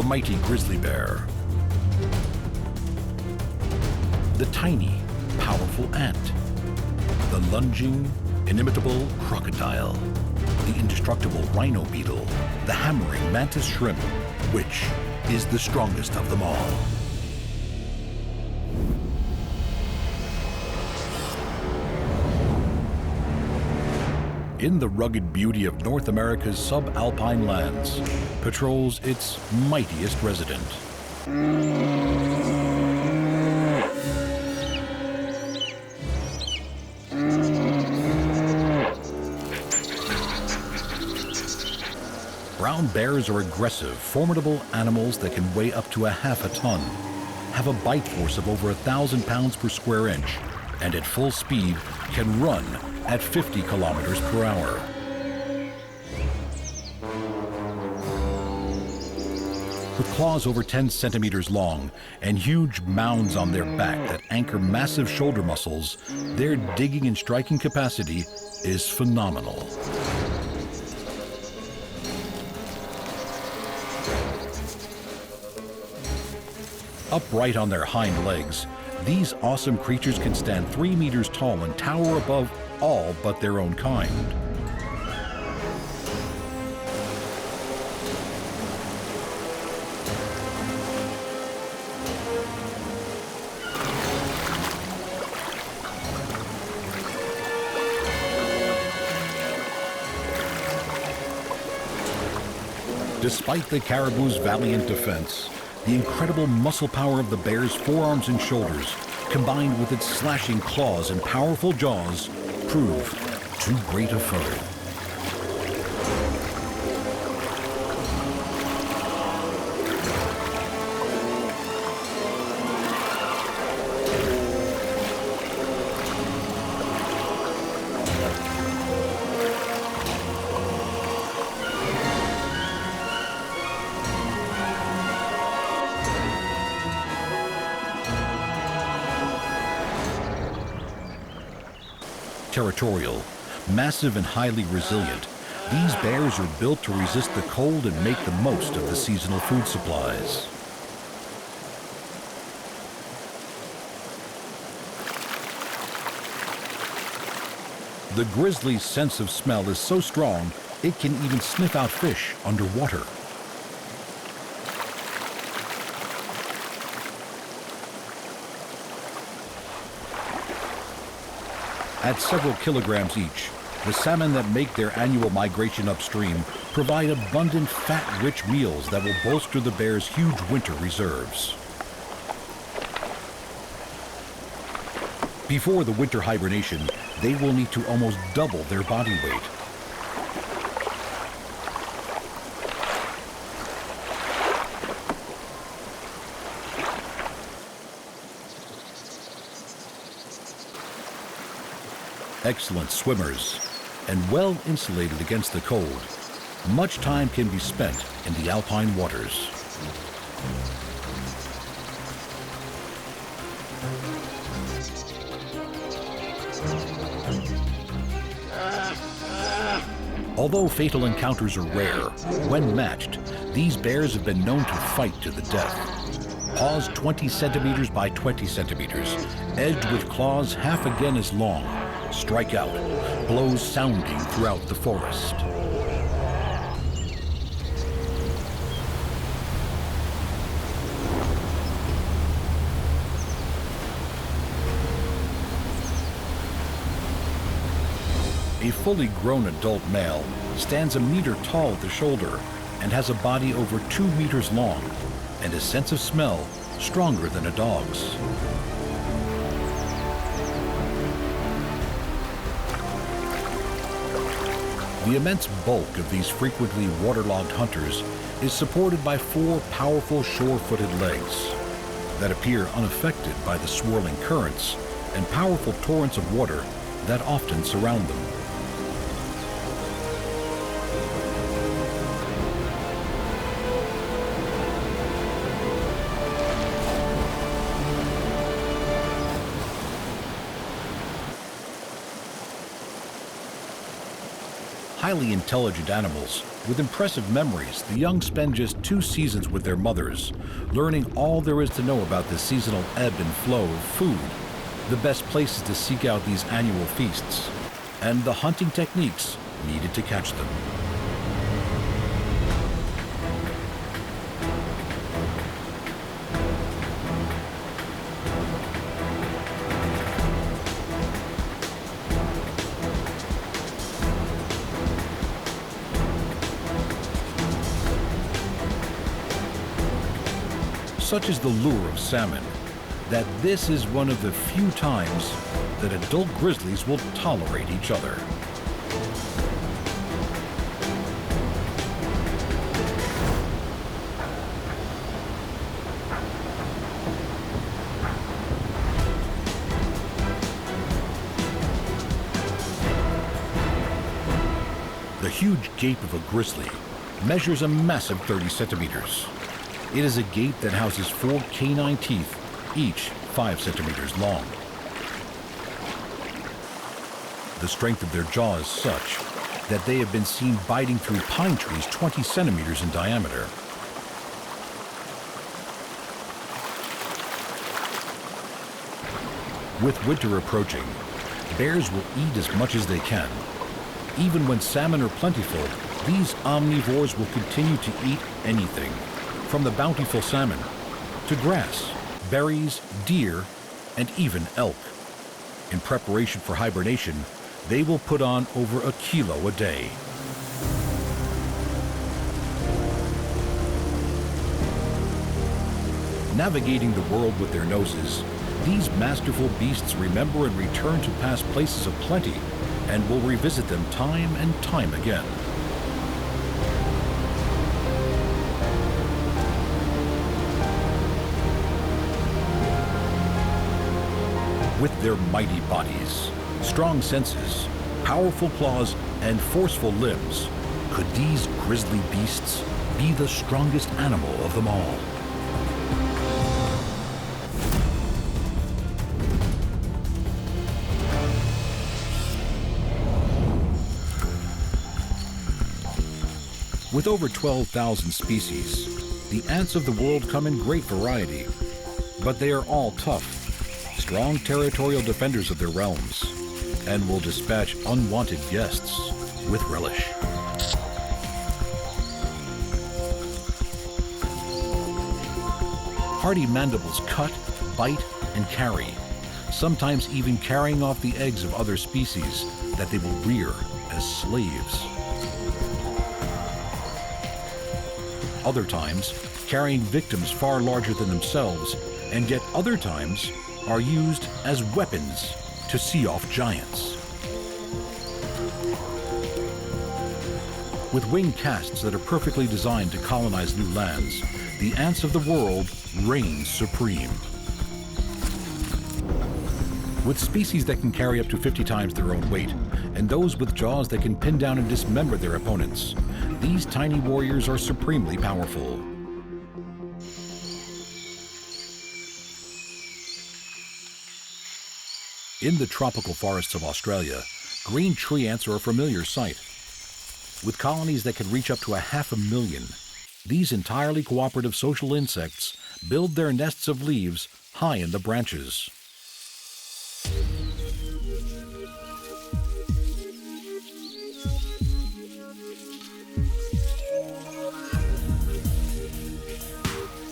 mighty grizzly bear. The tiny, powerful ant. The lunging, inimitable crocodile. The indestructible Rhino Beetle. The hammering Mantis Shrimp. Which is the strongest of them all? In the rugged beauty of North America's subalpine lands, patrols its mightiest resident. Brown bears are aggressive, formidable animals that can weigh up to half a ton, have a bite force of over 1,000 pounds per square inch, and at full speed can run at 50 kilometers per hour. With claws over 10 centimeters long and huge mounds on their back that anchor massive shoulder muscles, their digging and striking capacity is phenomenal. Upright on their hind legs, these awesome creatures can stand 3 meters tall and tower above all but their own kind. Despite the caribou's valiant defense, the incredible muscle power of the bear's forearms and shoulders, combined with its slashing claws and powerful jaws, prove too great a foe. Territorial, massive and highly resilient, these bears are built to resist the cold and make the most of the seasonal food supplies. The grizzly's sense of smell is so strong, it can even sniff out fish underwater. At several kilograms each, the salmon that make their annual migration upstream provide abundant, fat-rich meals that will bolster the bear's huge winter reserves. Before the winter hibernation, they will need to almost double their body weight. Excellent swimmers and well insulated against the cold, much time can be spent in the alpine waters. Although fatal encounters are rare, when matched, these bears have been known to fight to the death. Paws 20 centimeters by 20 centimeters, edged with claws half again as long, strike out, blows sounding throughout the forest. A fully grown adult male stands 1 meter tall at the shoulder and has a body over 2 meters long and a sense of smell stronger than a dog's. The immense bulk of these frequently waterlogged hunters is supported by 4 powerful shore-footed legs that appear unaffected by the swirling currents and powerful torrents of water that often surround them. Highly intelligent animals with impressive memories, the young spend just 2 seasons with their mothers, learning all there is to know about the seasonal ebb and flow of food, the best places to seek out these annual feasts, and the hunting techniques needed to catch them. Such is the lure of salmon, that this is one of the few times that adult grizzlies will tolerate each other. The huge gape of a grizzly measures a massive 30 centimeters. It is a gape that houses 4 canine teeth, each 5 centimeters long. The strength of their jaw is such that they have been seen biting through pine trees 20 centimeters in diameter. With winter approaching, bears will eat as much as they can. Even when salmon are plentiful, these omnivores will continue to eat anything, from the bountiful salmon to grass, berries, deer, and even elk. In preparation for hibernation, they will put on over 1 kilo a day. Navigating the world with their noses, these masterful beasts remember and return to past places of plenty and will revisit them time and time again. With their mighty bodies, strong senses, powerful claws, and forceful limbs, could these grizzly beasts be the strongest animal of them all? With over 12,000 species, the ants of the world come in great variety, but they are all tough, strong territorial defenders of their realms, and will dispatch unwanted guests with relish. Hardy mandibles cut, bite, and carry, sometimes even carrying off the eggs of other species that they will rear as slaves. Other times, carrying victims far larger than themselves, and yet other times are used as weapons to see off giants. With wing casts that are perfectly designed to colonize new lands, the ants of the world reign supreme. With species that can carry up to 50 times their own weight, and those with jaws that can pin down and dismember their opponents, these tiny warriors are supremely powerful. In the tropical forests of Australia, green tree ants are a familiar sight. With colonies that can reach up to 500,000, these entirely cooperative social insects build their nests of leaves high in the branches.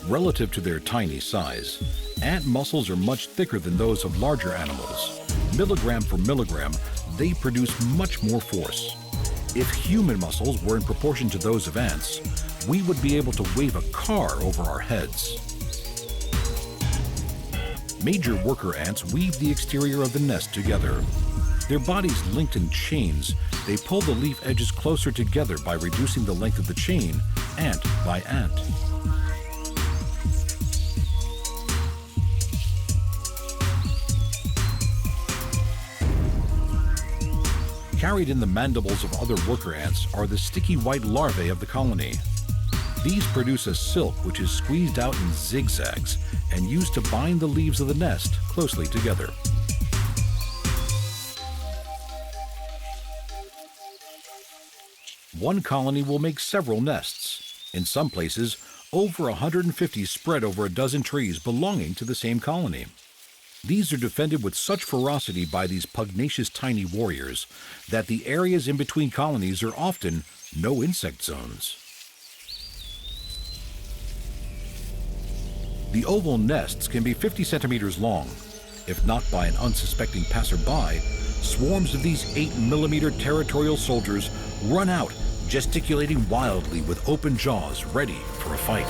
Relative to their tiny size, ant muscles are much thicker than those of larger animals. Milligram for milligram, they produce much more force. If human muscles were in proportion to those of ants, we would be able to wave a car over our heads. Major worker ants weave the exterior of the nest together. Their bodies linked in chains, they pull the leaf edges closer together by reducing the length of the chain, ant by ant. Carried in the mandibles of other worker ants are the sticky white larvae of the colony. These produce a silk which is squeezed out in zigzags and used to bind the leaves of the nest closely together. one colony will make several nests. In some places, over 150 spread over a dozen trees belonging to the same colony. These are defended with such ferocity by these pugnacious tiny warriors that the areas in between colonies are often no insect zones. The oval nests can be 50 centimeters long. If not by an unsuspecting passerby, swarms of these 8-millimeter territorial soldiers run out, gesticulating wildly with open jaws, ready for a fight.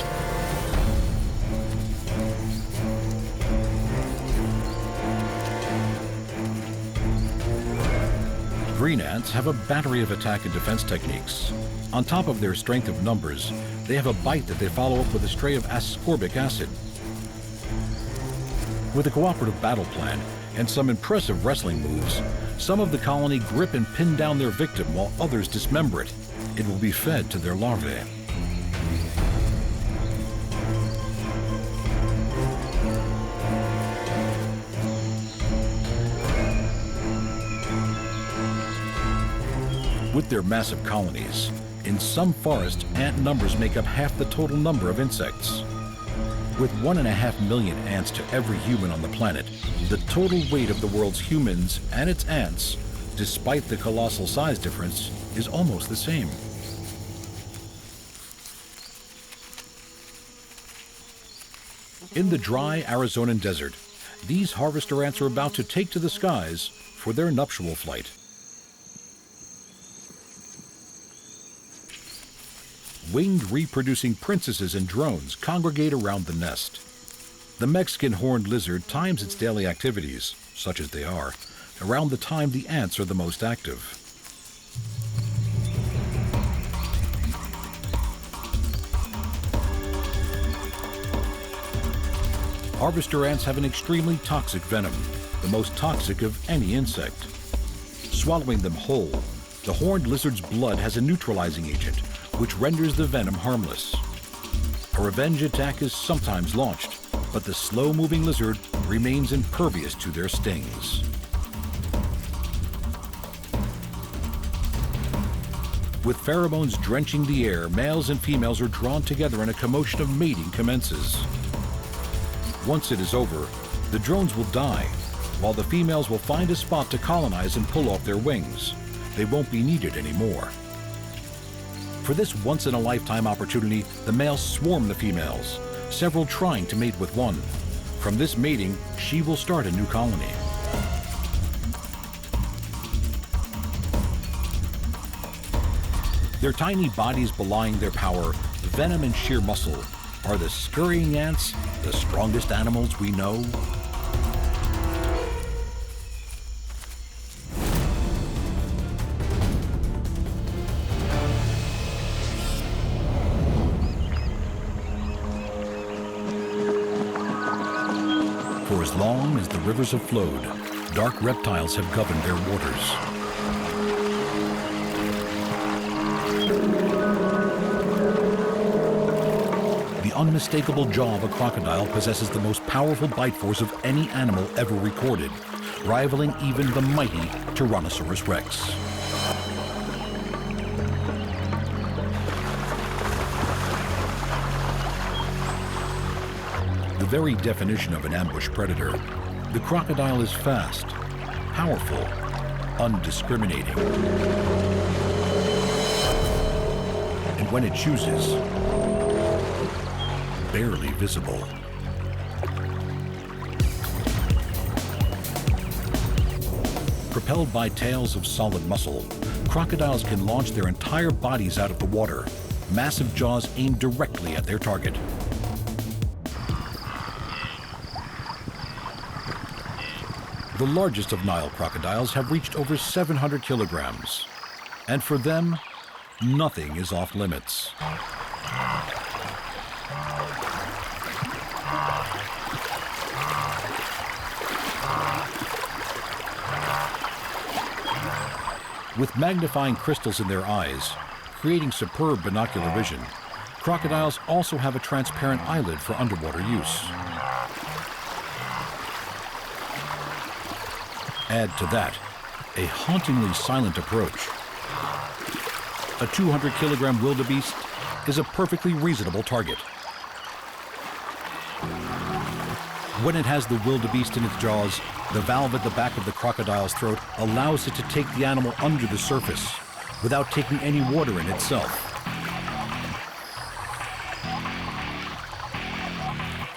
Green ants have a battery of attack and defense techniques. On top of their strength of numbers, they have a bite that they follow up with a spray of ascorbic acid. With a cooperative battle plan and some impressive wrestling moves, some of the colony grip and pin down their victim while others dismember it. It will be fed to their larvae. With their massive colonies, in some forests, ant numbers make up half the total number of insects. With 1.5 million ants to every human on the planet, the total weight of the world's humans and its ants, despite the colossal size difference, is almost the same. In the dry Arizonan desert, these harvester ants are about to take to the skies for their nuptial flight. Winged reproducing princesses and drones congregate around the nest. The Mexican horned lizard times its daily activities, such as they are, around the time the ants are the most active. Harvester ants have an extremely toxic venom, the most toxic of any insect. Swallowing them whole, the horned lizard's blood has a neutralizing agent, which renders the venom harmless. A revenge attack is sometimes launched, but the slow-moving lizard remains impervious to their stings. With pheromones drenching the air, males and females are drawn together and a commotion of mating commences. Once it is over, the drones will die, while the females will find a spot to colonize and pull off their wings. They won't be needed anymore. For this once-in-a-lifetime opportunity, the males swarm the females, several trying to mate with one. From this mating, she will start a new colony. Their tiny bodies belying their power, venom and sheer muscle, are the scurrying ants the strongest animals we know? For as long as the rivers have flowed, dark reptiles have governed their waters. The unmistakable jaw of a crocodile possesses the most powerful bite force of any animal ever recorded, rivaling even the mighty Tyrannosaurus Rex. The very definition of an ambush predator, the crocodile is fast, powerful, undiscriminating. And when it chooses, barely visible. Propelled by tails of solid muscle, crocodiles can launch their entire bodies out of the water, massive jaws aimed directly at their target. The largest of Nile crocodiles have reached over 700 kilograms. And for them, nothing is off limits. With magnifying crystals in their eyes, creating superb binocular vision, crocodiles also have a transparent eyelid for underwater use. Add to that a hauntingly silent approach. a 200-kilogram wildebeest is a perfectly reasonable target. When it has the wildebeest in its jaws, the valve at the back of the crocodile's throat allows it to take the animal under the surface without taking any water in itself.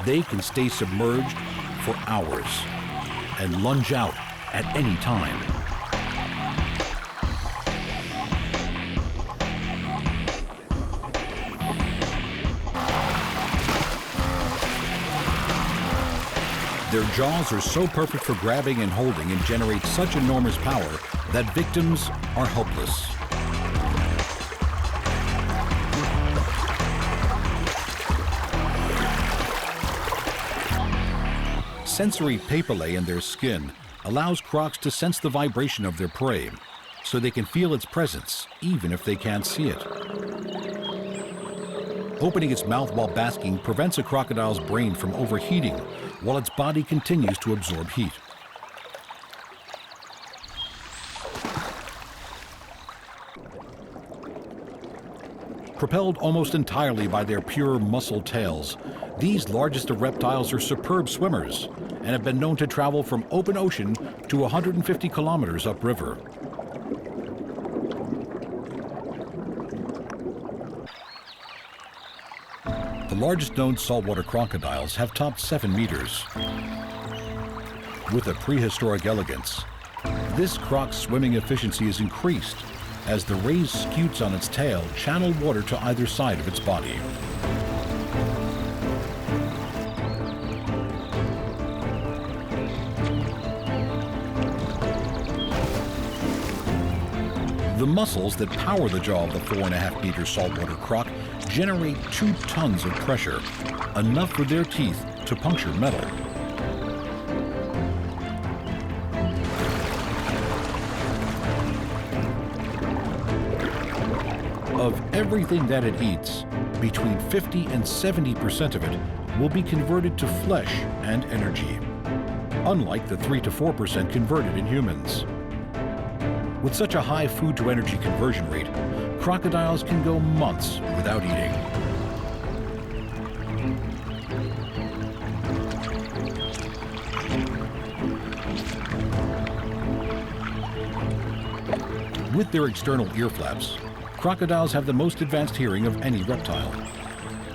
They can stay submerged for hours and lunge out at any time. Their jaws are so perfect for grabbing and holding and generate such enormous power that victims are helpless. Sensory papillae in their skin allows crocs to sense the vibration of their prey, so they can feel its presence even if they can't see it. Opening its mouth while basking prevents a crocodile's brain from overheating while its body continues to absorb heat. Propelled almost entirely by their pure muscle tails, these largest of reptiles are superb swimmers and have been known to travel from open ocean to 150 kilometers upriver. The largest known saltwater crocodiles have topped 7 meters. With a prehistoric elegance, this croc's swimming efficiency is increased as the raised scutes on its tail channel water to either side of its body. The muscles that power the jaw of the 4.5-meter saltwater croc generate 2 tons of pressure, enough for their teeth to puncture metal. Of everything that it eats, between 50 and 70% of it will be converted to flesh and energy, unlike the 3 to 4% converted in humans. With such a high food-to-energy conversion rate, crocodiles can go months without eating. With their external ear flaps, crocodiles have the most advanced hearing of any reptile.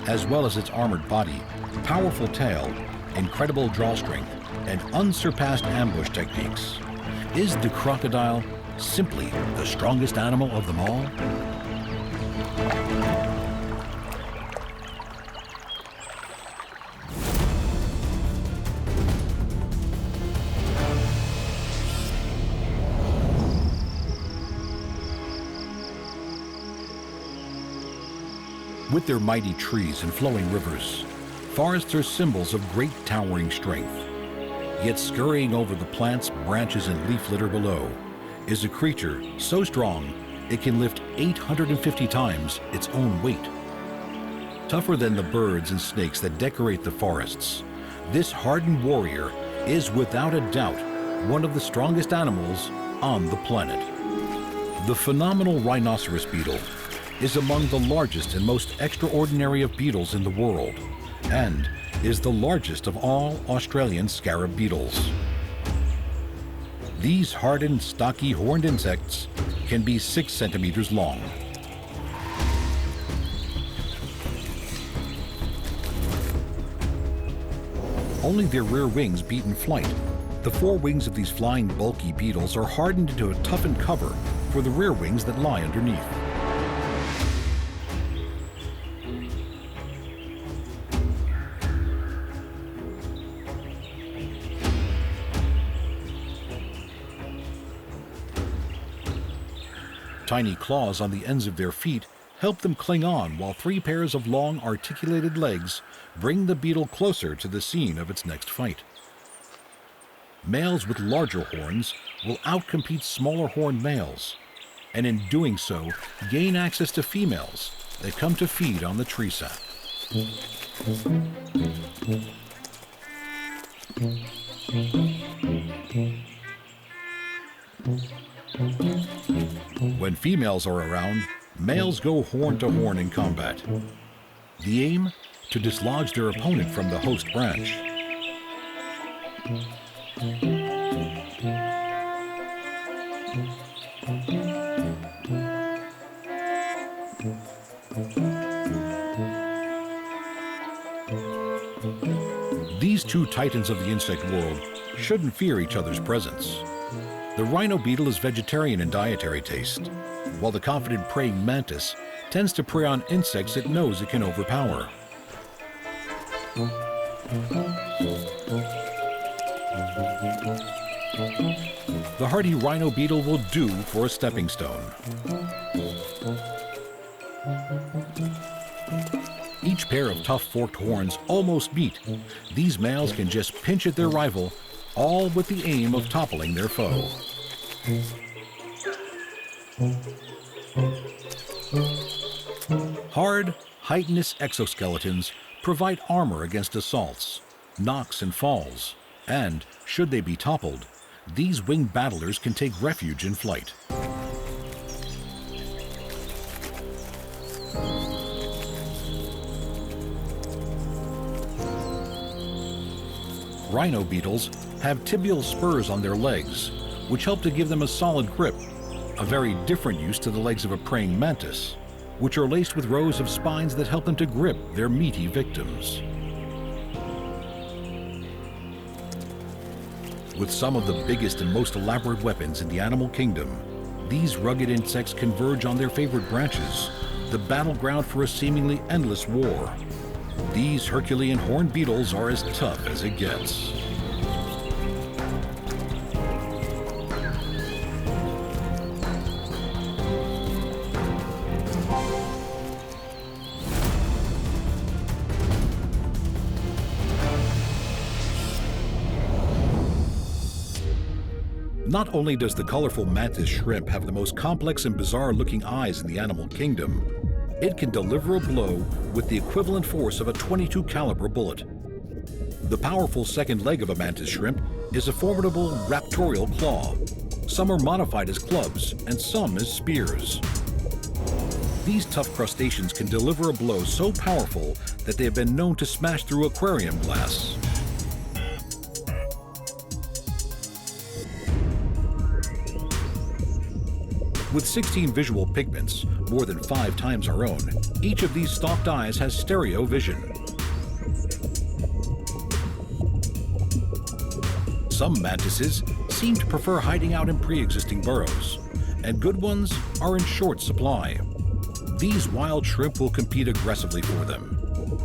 As well as its armored body, powerful tail, incredible draw strength, and unsurpassed ambush techniques, is the crocodile simply the strongest animal of them all? With their mighty trees and flowing rivers, forests are symbols of great towering strength. Yet scurrying over the plants, branches, and leaf litter below is a creature so strong it can lift 850 times its own weight. Tougher than the birds and snakes that decorate the forests, this hardened warrior is without a doubt one of the strongest animals on the planet. The phenomenal rhinoceros beetle is among the largest and most extraordinary of beetles in the world, and is the largest of all Australian scarab beetles. These hardened, stocky, horned insects can be 6 centimeters long. Only their rear wings beat in flight. The 4 wings of these flying, bulky beetles are hardened into a toughened cover for the rear wings that lie underneath. Tiny claws on the ends of their feet help them cling on, while 3 pairs of long, articulated legs bring the beetle closer to the scene of its next fight. Males with larger horns will outcompete smaller horned males, and in doing so, gain access to females that come to feed on the tree sap. When females are around, Males go horn to horn in combat. The aim? To dislodge their opponent from the host branch. These two titans of the insect world shouldn't fear each other's presence. The Rhino Beetle is vegetarian in dietary taste, while the confident praying mantis tends to prey on insects it knows it can overpower. The hardy Rhino Beetle will do for a stepping stone. Each pair of tough forked horns almost meet. These males can just pinch at their rival, all with the aim of toppling their foe. Hard, chitinous exoskeletons provide armor against assaults, knocks and falls, and, should they be toppled, these winged battlers can take refuge in flight. Rhino beetles have tibial spurs on their legs, which help to give them a solid grip, a very different use to the legs of a praying mantis, which are laced with rows of spines that help them to grip their meaty victims. With some of the biggest and most elaborate weapons in the animal kingdom, these rugged insects converge on their favorite branches, the battleground for a seemingly endless war. These Herculean horned beetles are as tough as it gets. Not only does the colorful mantis shrimp have the most complex and bizarre-looking eyes in the animal kingdom, it can deliver a blow with the equivalent force of a .22 caliber bullet. The powerful second leg of a mantis shrimp is a formidable raptorial claw. Some are modified as clubs and some as spears. These tough crustaceans can deliver a blow so powerful that they have been known to smash through aquarium glass. With 16 visual pigments, more than 5 times our own, each of these stalked eyes has stereo vision. Some mantises seem to prefer hiding out in pre-existing burrows, and good ones are in short supply. These wild shrimp will compete aggressively for them,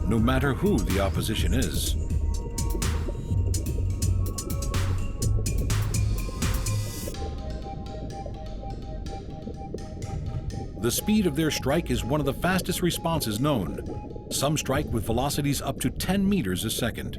no matter who the opposition is. The speed of their strike is one of the fastest responses known. Some strike with velocities up to 10 meters a second.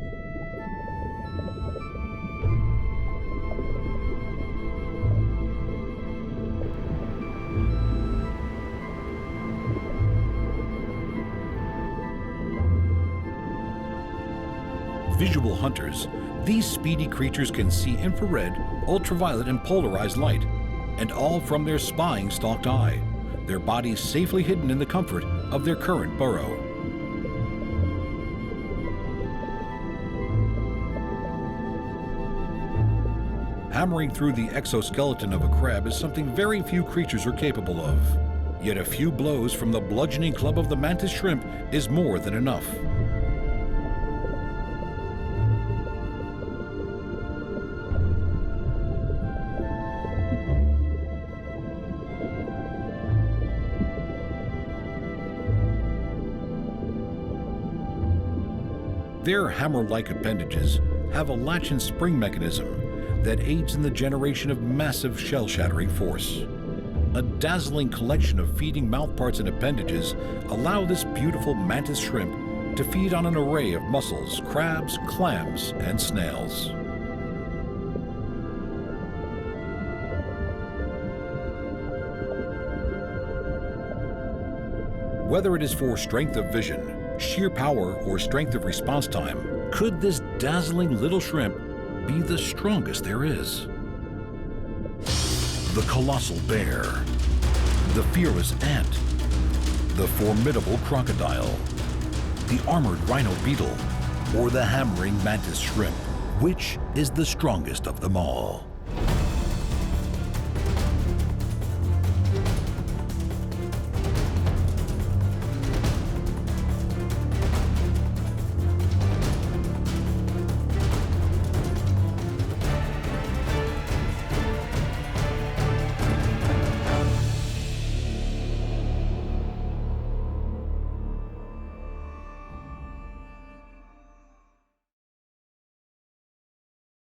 Visual hunters, these speedy creatures can see infrared, ultraviolet, and polarized light, and all from their spying stalked eye, their bodies safely hidden in the comfort of their current burrow. Hammering through the exoskeleton of a crab is something very few creatures are capable of. Yet a few blows from the bludgeoning club of the mantis shrimp is more than enough. Their hammer-like appendages have a latch and spring mechanism that aids in the generation of massive shell-shattering force. A dazzling collection of feeding mouthparts and appendages allow this beautiful mantis shrimp to feed on an array of mussels, crabs, clams, and snails. Whether it is for strength of vision, sheer power, or strength of response time, could this dazzling little shrimp be the strongest there is? The colossal bear, the fearless ant, the formidable Crocodile, the armored Rhino Beetle, or the hammering Mantis Shrimp? Which is the strongest of them all?